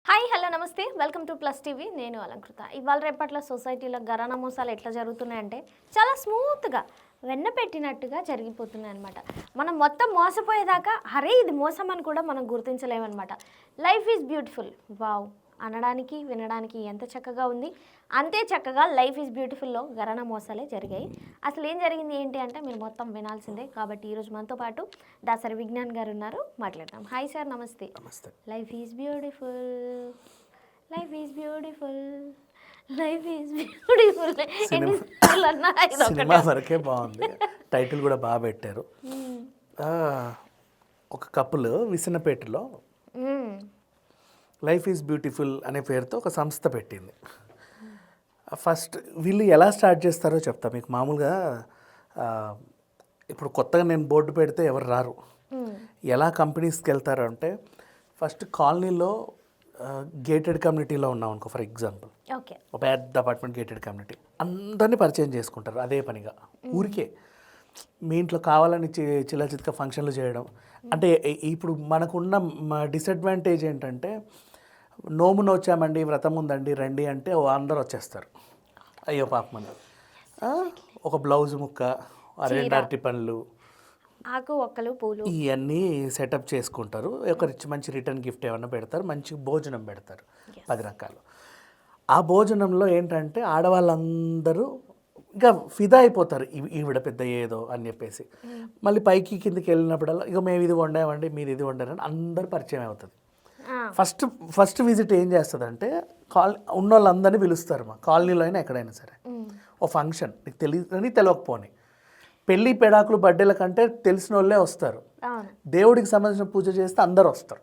Hi hello నమస్తే welcome to plus TV నేను అలంకృత ఇవాళ రేపట్ల సొసైటీలో ఘరానా మోసాలు ఎట్లా జరుగుతున్నాయంటే చాలా స్మూత్గా వెన్న పెట్టినట్టుగా జరిగిపోతున్నాయి అనమాట. మనం మొత్తం మోసపోయేదాకా అరే ఇది మోసం అని కూడా మనం గుర్తించలేమన్నమాట. లైఫ్ ఈజ్ బ్యూటిఫుల్ వావ్ అనడానికి వినడానికి ఎంత చక్కగా ఉంది, అంతే చక్కగా లైఫ్ ఈజ్ బ్యూటిఫుల్లో ఘరానా మోసాలే జరిగాయి. అసలు ఏం జరిగింది ఏంటి అంటే మీరు మొత్తం వినాల్సిందే. కాబట్టి ఈరోజు మనతో పాటు దాసరి విజ్ఞాన్ గారు ఉన్నారు, మాట్లాడదాం. హాయ్ సార్, నమస్తే. నమస్తే. Life is beautiful, life is beautiful, life is beautiful. Cinema వరకే బాగుంది, టైటిల్ కూడా బాగా పెట్టారు. ఒక కపుల్ విసన్నపేటలో లైఫ్ ఈజ్ బ్యూటిఫుల్ అనే పేరుతో ఒక సంస్థ పెట్టింది. ఫస్ట్ వీళ్ళు ఎలా స్టార్ట్ చేస్తారో చెప్తా మీకు. మామూలుగా ఇప్పుడు కొత్తగా నేను బోర్డు పెడితే ఎవరు రారు. ఎలా కంపెనీస్కి వెళ్తారు అంటే ఫస్ట్ కాలనీలో గేటెడ్ కమ్యూనిటీలో ఉన్నాం అనుకో, ఫర్ ఎగ్జాంపుల్ ఒక పెద్ద అపార్ట్మెంట్ గేటెడ్ కమ్యూనిటీ, అందరినీ పరిచయం చేసుకుంటారు అదే పనిగా. ఊరికే మీ ఇంట్లో కావాలని చిల్ల చితక ఫంక్షన్లు చేయడం. అంటే ఇప్పుడు మనకున్న డిసడ్వాంటేజ్ ఏంటంటే నోమును వచ్చామండి, వ్రతం ఉందండి రండి అంటే అందరు వచ్చేస్తారు. అయ్యో పాపమని ఒక బ్లౌజ్ ముక్క, రెండు అరటి పండ్లు, ఆకు ఒక్కలు పూలు ఇవన్నీ సెటప్ చేసుకుంటారు. ఒక మంచి రిటర్న్ గిఫ్ట్ ఏమన్నా పెడతారు, మంచి భోజనం పెడతారు 10 రకాలు. ఆ భోజనంలో ఏంటంటే ఆడవాళ్ళందరూ ఇంకా ఫిదా అయిపోతారు, ఈవిడ పెద్ద ఏదో అని చెప్పేసి. మళ్ళీ పైకి కిందకి వెళ్ళినప్పుడల్లా ఇక మేము ఇది వండామండి, మీరు ఇది వండారని అందరూ పరిచయం అవుతుంది. ఫస్ట్ విజిట్ ఏం చేస్తుందంటే ఉన్న వాళ్ళందరినీ పిలుస్తారు. మా కాలనీలో అయినా ఎక్కడైనా సరే ఓ ఫంక్షన్ నీకు తెలియని తెలియకపోని, పెళ్ళి పెడాకులు బర్త్డేల కంటే తెలిసిన వాళ్ళే వస్తారు. దేవుడికి సంబంధించిన పూజ చేస్తే అందరు వస్తారు.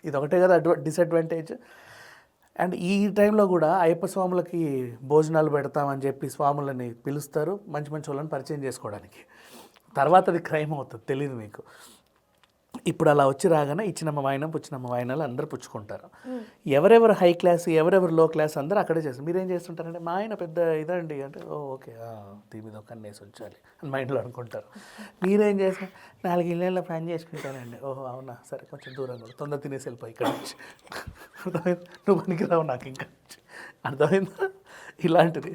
ఇది ఒకటే కదా డిసడ్వాంటేజ్. అండ్ ఈ టైంలో కూడా అయ్యప్ప స్వాములకి భోజనాలు పెడతామని చెప్పి స్వాములని పిలుస్తారు, మంచి మంచి వాళ్ళని పరిచయం చేసుకోవడానికి. తర్వాత అది క్రైమ్ అవుతుంది, తెలియదు మీకు. ఇప్పుడు అలా వచ్చి రాగానే ఇచ్చినమ్మ వాయినం పుచ్చినమ్మ వాయినాలు అందరూ పుచ్చుకుంటారు. ఎవరెవరు హై క్లాస్ ఎవరెవరు లో క్లాస్ అందరూ అక్కడే చేస్తారు. మీరేం చేస్తుంటారంటే మా ఆయన పెద్ద ఇదండి అంటే ఓకే దీని మీద ఒక వేసి ఉంచాలి అని మైండ్లో అనుకుంటారు. మీరేం చేస్తారు, 4 ఇళ్ళల్లో ప్లాన్ చేసుకుంటానండి. ఓహో అవునా సరే కొంచెం దూరంగా తొందర తినేసి వెళ్ళిపోయి ఇక్కడ నుంచి, అర్థమైంది, నువ్వు పనికిరావు నాకు ఇంకా, అర్థమైందా? ఇలాంటిది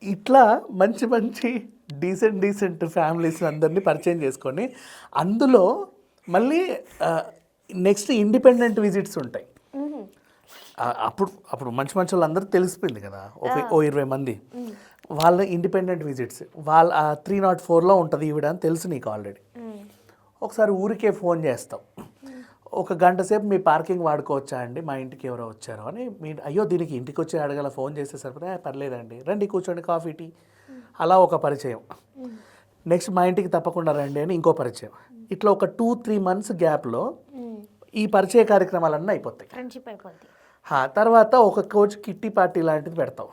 ఇట్లా మంచి మంచి డీసెంట్ ఫ్యామిలీస్ అందరినీ పరిచయం చేసుకొని అందులో మళ్ళీ నెక్స్ట్ ఇండిపెండెంట్ విజిట్స్ ఉంటాయి. అప్పుడు మంచి మంచి వాళ్ళు అందరూ తెలిసిపోయింది కదా, ఓ 20 మంది వాళ్ళ ఇండిపెండెంట్ విజిట్స్. వాళ్ళ 304లో ఉంటుంది ఈవిడ అని తెలుసు నీకు ఆల్రెడీ. ఒకసారి ఊరికే ఫోన్ చేస్తాం, ఒక గంట సేపు మీ పార్కింగ్ వాడుకోవచ్చా అండి, మా ఇంటికి ఎవరో వచ్చారో అని. అయ్యో దీనికి ఇంటికి వచ్చి అడగల, ఫోన్ చేస్తే సరిపోతే పర్లేదండి రండి కూర్చోండి కాఫీ టీ, అలా ఒక పరిచయం. నెక్స్ట్ మా ఇంటికి తప్పకుండా రండి అని ఇంకో పరిచయం. ఇట్లా ఒక 2-3 months గ్యాప్లో ఈ పరిచయ కార్యక్రమాలన్నీ అయిపోతాయి. తర్వాత ఒక కోచ్ కిట్టి పార్టీ లాంటిది పెడతాం,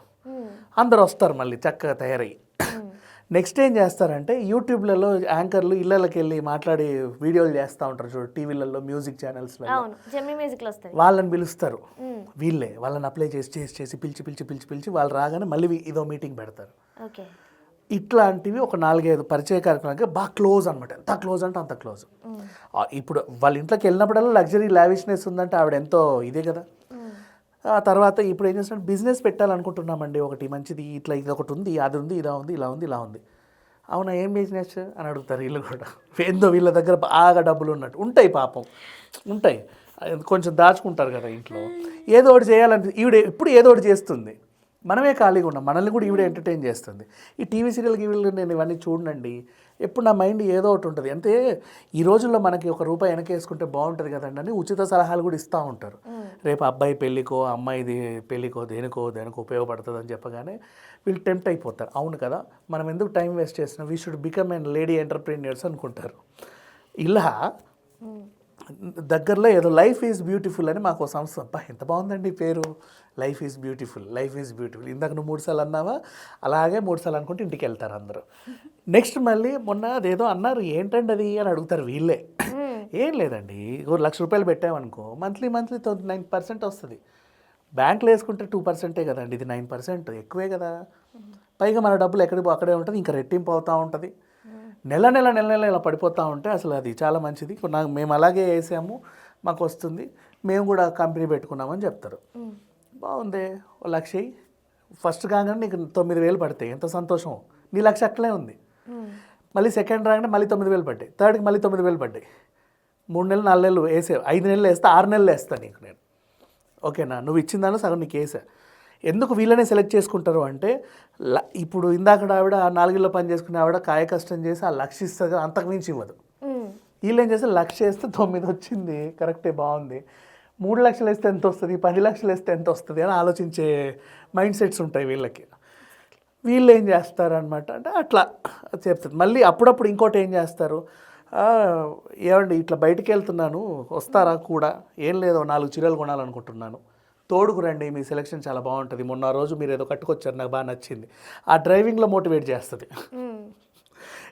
అందరు వస్తారు మళ్ళీ చక్కగా తయారయ్యి. నెక్స్ట్ ఏం చేస్తారంటే యూట్యూబ్లలో యాంకర్లు ఇళ్ళకి వెళ్ళి మాట్లాడి వీడియోలు చేస్తూ ఉంటారు చూడు, టీవీలలో మ్యూజిక్ ఛానల్స్లో వాళ్ళని పిలుస్తారు. వీళ్ళే వాళ్ళని అప్లై చేసి పిలిచి వాళ్ళు రాగానే మళ్ళీ ఇదో మీటింగ్ పెడతారు. ఇట్లాంటివి ఒక 4-5 పరిచయ కార్యక్రమాలకి బాగా క్లోజ్ అనమాట. ఎంత క్లోజ్ అంటే అంత క్లోజ్. ఇప్పుడు వాళ్ళ ఇంట్లోకి వెళ్ళినప్పుడల్లా లగ్జరీ లావిష్నెస్ ఉందంటే ఆవిడ ఎంతో ఇదే కదా. ఆ తర్వాత ఇప్పుడు ఏం చేస్తున్నారు, బిజినెస్ పెట్టాలనుకుంటున్నామండి ఒకటి మంచిది, ఇట్లా ఇది ఒకటి ఉంది, అది ఉంది, ఇలా ఉంది. అవునా ఏం బిజినెస్ అని అడుగుతారు వీళ్ళు కూడా. ఏందో వీళ్ళ దగ్గర బాగా డబ్బులు ఉన్నట్టు ఉంటాయి, పాపం ఉంటాయి, కొంచెం దాచుకుంటారు కదా ఇంట్లో. ఏదో ఒకటి చేయాలని ఈవిడ ఎప్పుడు ఏదో ఒకటి చేస్తుంది, మనమే ఖాళీగా ఉన్నాం, మనల్ని కూడా ఈవిడ ఎంటర్టైన్ చేస్తుంది. ఈ టీవీ సీరియల్కి నేను ఇవన్నీ చూడండి, ఎప్పుడు నా మైండ్ ఏదో ఒకటి ఉంటుంది. అంటే ఈ రోజుల్లో మనకి ₹1 వెనకేసుకుంటే బాగుంటుంది కదండి అని ఉచిత సలహాలు కూడా ఇస్తూ ఉంటారు. రేపు అబ్బాయి పెళ్ళికో అమ్మాయిది పెళ్ళికో దేనికో ఉపయోగపడుతుంది అని చెప్పగానే వీళ్ళు టెంప్ట్ అయిపోతారు. అవును కదా మనం ఎందుకు టైం వేస్ట్ చేస్తున్నాం, we should become an lady entrepreneurs అనుకుంటారు. ఇలా దగ్గరలో ఏదో లైఫ్ ఈజ్ బ్యూటిఫుల్ అని మాకు సంస్థ, అబ్బా ఎంత బాగుందండి పేరు, లైఫ్ ఈజ్ బ్యూటిఫుల్. ఇందాక నువ్వు 3 సార్లు అన్నావా, అలాగే 3 సార్లు అనుకుంటే ఇంటికి వెళ్తారు అందరూ. నెక్స్ట్ మళ్ళీ మొన్న అదేదో అన్నారు ఏంటండి అది అని అడుగుతారు వీళ్ళే. ఏం లేదండి ₹1,00,000 పెట్టామనుకో మంత్లీ 9% వస్తుంది. బ్యాంకులో వేసుకుంటే 2% కదండి, ఇది 9% ఎక్కువే కదా. పైగా మన డబ్బులు ఎక్కడికి అక్కడే ఉంటుంది, ఇంకా రెట్టింపు అవుతూ ఉంటుంది. నెల ఇలా పడిపోతూ ఉంటే అసలు అది చాలా మంచిది. మేము అలాగే వేసాము, మాకు వస్తుంది, మేము కూడా కంపెనీ పెట్టుకున్నామని చెప్తారు. బాగుంది, 1,00,000 ఫస్ట్ కాగానే నీకు 9,000 పడతాయి, ఎంత సంతోషం. నీ 1,00,000 అట్లే ఉంది. మళ్ళీ సెకండ్ రాగానే మళ్ళీ 9,000 పడ్డాయి, థర్డ్కి మళ్ళీ 9,000 పడ్డాయి. 3 నెలలు 4 నెలలు వేసే, 5 నెలలు వేస్తే 6 నెలలు వేస్తాను నీకు నేను. ఓకేనా, నువ్వు ఇచ్చిన దానిలో సగం నీకు వేసా. ఎందుకు వీళ్ళనే సెలెక్ట్ చేసుకుంటారు అంటే ఇప్పుడు ఇందాక ఆవిడ 4 ఇళ్ళలో పని చేసుకునే ఆవిడ కాయ కష్టం చేసి ఆ 1,00,000 ఇస్తుంది, అంతకు మించి ఇవ్వదు. వీళ్ళు ఏం చేస్తే 1,00,000 వేస్తే 9 వచ్చింది, కరెక్టే, బాగుంది. 3 లక్షలు వేస్తే ఎంత వస్తుంది, 10 లక్షలు వేస్తే ఎంత వస్తుంది అని ఆలోచించే మైండ్ సెట్స్ ఉంటాయి వీళ్ళకి. వీళ్ళు ఏం చేస్తారనమాట అంటే అట్లా చెప్తుంది. మళ్ళీ అప్పుడప్పుడు ఇంకోటి ఏం చేస్తారు, ఏమండి ఇట్లా బయటికి వెళ్తున్నాను వస్తారా కూడా, ఏం లేదో 4 చీరలు కొనాలనుకుంటున్నాను, తోడుకు రండి, మీ సెలెక్షన్ చాలా బాగుంటుంది, మొన్న రోజు మీరు ఏదో కట్టుకొచ్చారు నాకు బాగా నచ్చింది. ఆ డ్రైవింగ్లో మోటివేట్ చేస్తుంది.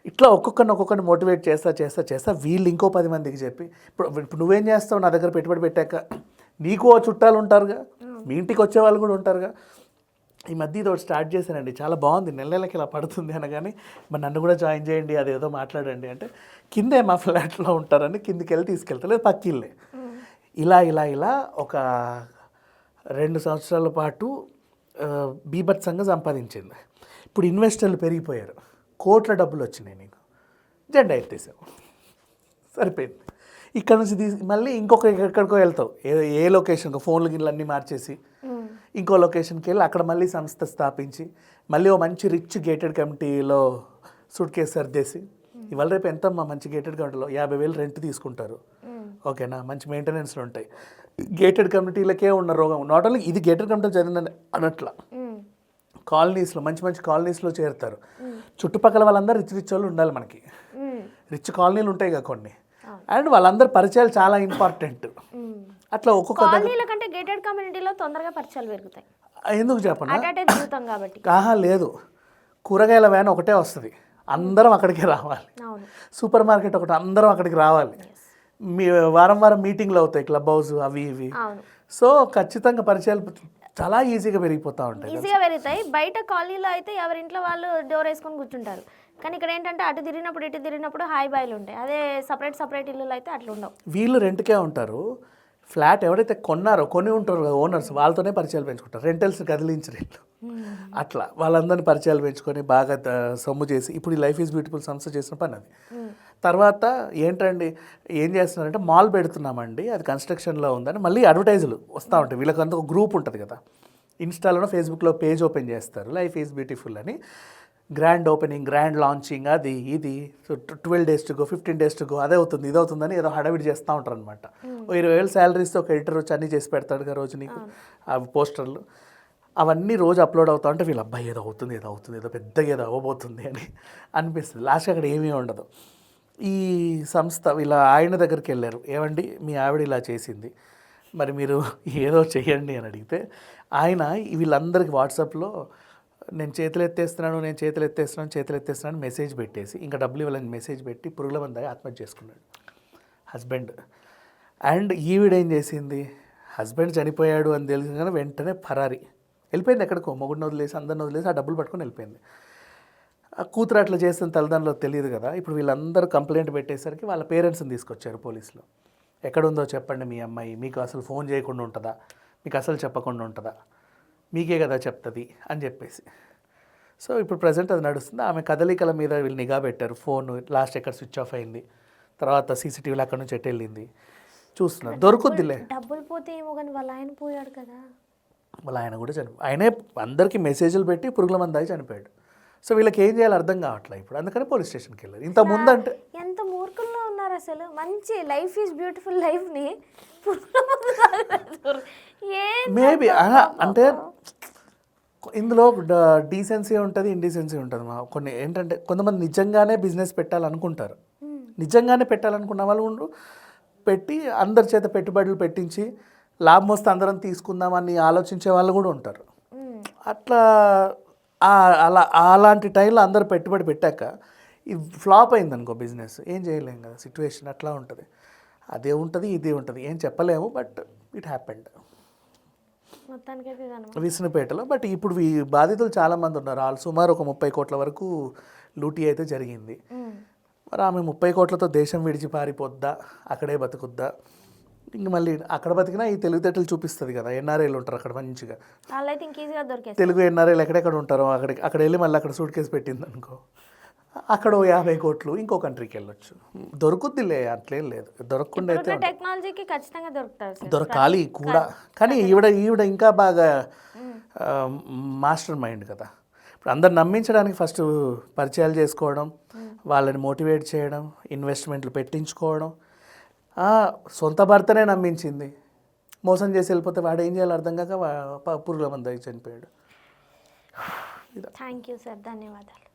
ఇట్లా ఒక్కొక్కరిని మోటివేట్ చేస్తా వీళ్ళు ఇంకో 10 మందికి చెప్పి, ఇప్పుడు నువ్వేం చేస్తావు, నా దగ్గర పెట్టుబడి పెట్టాక నీకు చుట్టాలు ఉంటారుగా, మీ ఇంటికి వచ్చే వాళ్ళు కూడా ఉంటారుగా. ఈ మధ్య ఇది ఒకటి స్టార్ట్ చేశానండి, చాలా బాగుంది, నెలకి ఇలా పడుతుంది అనగానే మరి నన్ను కూడా జాయిన్ చేయండి, అదేదో మాట్లాడండి అంటే, కిందే మా ఫ్లాట్లో ఉంటారని కిందికి వెళ్ళి తీసుకెళ్తా, లేదు పక్కిళ్ళే. ఇలా ఒక 2 సంవత్సరాల పాటు బీభత్సంగా సంపాదించింది. ఇప్పుడు ఇన్వెస్టర్లు పెరిగిపోయారు, కోట్ల డబ్బులు వచ్చినాయి, నీకు జెండా ఎత్తేసావు, సరిపోయింది. ఇక్కడ నుంచి మళ్ళీ ఎక్కడికో వెళ్తావు, ఏ లొకేషన్కో, ఫోన్లు గిన్నెలు అన్నీ మార్చేసి ఇంకో లొకేషన్కి వెళ్ళి అక్కడ మళ్ళీ సంస్థ స్థాపించి మళ్ళీ ఓ మంచి రిచ్ గేటెడ్ కమిటీలో సూట్ కేసు సర్దేసి, ఇవాళ రేపు ఎంత మంచి గేటెడ్ కమిటీలో 50,000 రెంట్ తీసుకుంటారు. ఓకేనా, మంచి మెయింటెనెన్స్లు ఉంటాయి. గేటెడ్ కమిటీలకే ఉన్న రోగం, నాట్ ఓన్లీ ఇది గేటెడ్ కమిటీలు జరిగిందని అనట్లా, కాలనీస్లో మంచి కాలనీస్లో చేరుతారు. చుట్టుపక్కల వాళ్ళందరూ రిచ్ వాళ్ళు ఉండాలి మనకి, రిచ్ కాలనీలు ఉంటాయి కదా కొన్ని, అండ్ వాళ్ళందరూ పరిచయాలు చాలా ఇంపార్టెంట్. అట్లా ఒక్కొక్క కంటే గేటెడ్ కమ్యూనిటీలో తొందరగా పరిచయాలు పెరుగుతాయి. ఎందుకు చెప్పనా, జీవితం కాబట్టి. లేదు, కూరగాయల వ్యాన్ ఒకటే వస్తుంది, అందరం అక్కడికే రావాలి. సూపర్ మార్కెట్ ఒకటి, అందరం అక్కడికి రావాలి. వారం మీటింగ్లు అవుతాయి, క్లబ్ హౌస్ అవి ఇవి. సో ఖచ్చితంగా పరిచయాలు చాలా ఈజీగా పెరిగిపోతూ ఉంటాయి. బయట కాలనీలో అయితే ఎవరింట్లో వాళ్ళు డోర్ వేసుకొని కూర్చుంటారు, కానీ ఇక్కడ ఏంటంటే అటు తిరిగినప్పుడు హాయ్ బాయ్లు ఉంటాయి. అదే సపరేట్ ఇల్లు అయితే అట్లా ఉండవు. వీళ్ళు రెంట్కే ఉంటారు. ఫ్లాట్ ఎవరైతే కొని ఉంటారు కదా ఓనర్స్, వాళ్ళతోనే పరిచయాలు పెంచుకుంటారు. రెంటల్స్ కదిలించరు ఇల్లు. అట్లా వాళ్ళందరినీ పరిచయాలు పెంచుకొని బాగా సొమ్ము చేసి, ఇప్పుడు ఈ లైఫ్ ఈజ్ బ్యూటిఫుల్ సంస్థ చేసిన పని అది. తర్వాత ఏంటండి ఏం చేస్తున్నారంటే మాల్ పెడుతున్నామండి, అది కన్స్ట్రక్షన్లో ఉందని మళ్ళీ అడ్వర్టైజులు వస్తూ ఉంటాయి. వీళ్ళకంతా ఒక గ్రూప్ ఉంటుంది కదా, ఇన్స్టాలోనో ఫేస్బుక్లో పేజ్ ఓపెన్ చేస్తారు, లైఫ్ ఈజ్ బ్యూటిఫుల్ అని. గ్రాండ్ ఓపెనింగ్, గ్రాండ్ లాంచింగ్, అది ఇది 12 days to go, 15 days to go, అదే అవుతుంది ఇది అవుతుందని ఏదో హడావిడి చేస్తూ ఉంటారు అనమాట. 20,000 శాలరీస్తో ఒక ఎడిటర్ వచ్చి అన్నీ చేసి పెడతాడు కదా రోజు నీకు ఆ పోస్టర్లు, అవన్నీ రోజు అప్లోడ్ అవుతా ఉంటే వీళ్ళు అబ్బాయి ఏదో అవుతుంది ఏదో పెద్దగా ఏదో అవ్వబోతుంది అని అనిపిస్తుంది. లాస్ట్కి అక్కడ ఏమీ ఉండదు. ఈ సంస్థ వీళ్ళ ఆయన దగ్గరికి వెళ్ళారు, ఏమండి మీ ఆవిడ ఇలా చేసింది, మరి మీరు ఏదో చెయ్యండి అని అడిగితే ఆయన వీళ్ళందరికీ వాట్సాప్లో నేను చేతులు ఎత్తేస్తున్నాను మెసేజ్ పెట్టేసి, ఇంకా డబ్బులు ఇవ్వాలని మెసేజ్ పెట్టి పురుగుల మంది ఆత్మహత్య చేసుకున్నాడు హస్బెండ్. అండ్ ఈవిడేం చేసింది, హస్బెండ్ చనిపోయాడు అని తెలిసిన వెంటనే ఫరారీ వెళ్ళిపోయింది, ఎక్కడికో మొగుడిని వదిలేసి అందరిని వదిలేసి ఆ డబ్బులు పట్టుకొని వెళ్ళిపోయింది. ఆ కూతురు అట్లా చేస్తున్న తల్లిదండ్రులకు తెలియదు కదా. ఇప్పుడు వీళ్ళందరూ కంప్లైంట్ పెట్టేసరికి వాళ్ళ పేరెంట్స్ని తీసుకొచ్చారు పోలీసులు. ఎక్కడుందో చెప్పండి మీ అమ్మాయి, మీకు అసలు ఫోన్ చేయకుండా ఉంటుందా, మీకు అసలు చెప్పకుండా ఉంటుందా, మీకే కదా చెప్తుంది అని చెప్పేసి. సో ఇప్పుడు ప్రజెంట్ అది నడుస్తుంది. ఆమె కదలికల మీద వీళ్ళు నిఘా పెట్టారు. ఫోన్ లాస్ట్ ఎక్కడ స్విచ్ ఆఫ్ అయింది, తర్వాత సీసీటీవీలో అక్కడ నుంచి ఎటు వెళ్ళింది చూస్తున్నారు, దొరుకుద్దిలే. డబ్బులు పోతే ఏమో కానీ వాళ్ళ ఆయన పోయాడు కదా, వాళ్ళ ఆయన కూడా ఆయనే అందరికీ మెసేజ్లు పెట్టి పురుగుల మంది చనిపోయాడు. సో వీళ్ళకి ఏం చేయాలో అర్థం కావట్లేదు ఇప్పుడు, అందుకని పోలీస్ స్టేషన్కి వెళ్ళారు. ఇంత ముందు అంటే ఎంత మూర్ఖుల్లో ఉన్నారు అసలు. మంచి లైఫ్ ఈజ్ బ్యూటిఫుల్ లైఫ్ని మేబీ అంటే ఇందులో డీసెన్సీ ఉంటుంది, ఇండీసెన్సీ ఉంటుంది. కొన్ని ఏంటంటే కొంతమంది నిజంగానే బిజినెస్ పెట్టాలనుకుంటారు, నిజంగానే పెట్టాలనుకున్న వాళ్ళు పెట్టి అందరి చేత పెట్టుబడులు పెట్టించి లాభం వస్తే అందరం తీసుకుందామని ఆలోచించే వాళ్ళు కూడా ఉంటారు. అట్లా అలాంటి టైంలో అందరు పెట్టుబడి పెట్టాక ఇది ఫ్లాప్ అయింది అనుకో బిజినెస్, ఏం చేయలేము కదా, సిచ్యువేషన్ అట్లా ఉంటుంది. అదే ఉంటుంది ఇదే ఉంటుంది, ఏం చెప్పలేము. బట్ ఇట్ హ్యాపెండ్ విష్ణుపేటలో. బట్ ఇప్పుడు ఈ బాధితులు చాలామంది ఉన్నారు. వాళ్ళు సుమారు ఒక 30 కోట్ల వరకు లూటీ అయితే జరిగింది. మరి ఆమె 30 కోట్లతో దేశం విడిచి పారిపోద్దా, అక్కడే బతుకుద్దా, ఇంక మళ్ళీ అక్కడ బతికినా ఈ తెలివితేటలు చూపిస్తుంది కదా, ఎన్ఆర్ఐలు ఉంటారు అక్కడ మంచిగా. వాళ్ళైతే ఇంక ఈజీగా దొరికేస్తారు. తెలుగు ఎన్ఆర్ఐలు ఎక్కడెక్కడ ఉంటారో అక్కడ వెళ్ళి మళ్ళీ అక్కడ సూట్ కేసు పెట్టింది అనుకో, అక్కడ 50 కోట్లు ఇంకో కంట్రీకి వెళ్ళొచ్చు. దొరుకుద్దిలే, అట్లేం లేదు, దొరకకుండా అయితే ఇప్పుడున్న టెక్నాలజీకి ఖచ్చితంగా దొరుకుతారు సార్. దొరకాలి కూడా. కానీ ఈవిడ ఇంకా బాగా మాస్టర్ మైండ్ కదా. ఇప్పుడు అందరు నమ్మించడానికి ఫస్ట్ పరిచయాలు చేసుకోవడం, వాళ్ళని మోటివేట్ చేయడం, ఇన్వెస్ట్మెంట్లు పెట్టించుకోవడం. సొంత భర్తనే నమ్మించింది, మోసం చేసి వెళ్ళిపోతే వాడు ఏం చేయాలో అర్థం కాక పురుగుల మంది చనిపోయాడు. థ్యాంక్ యూ సార్, ధన్యవాదాలు.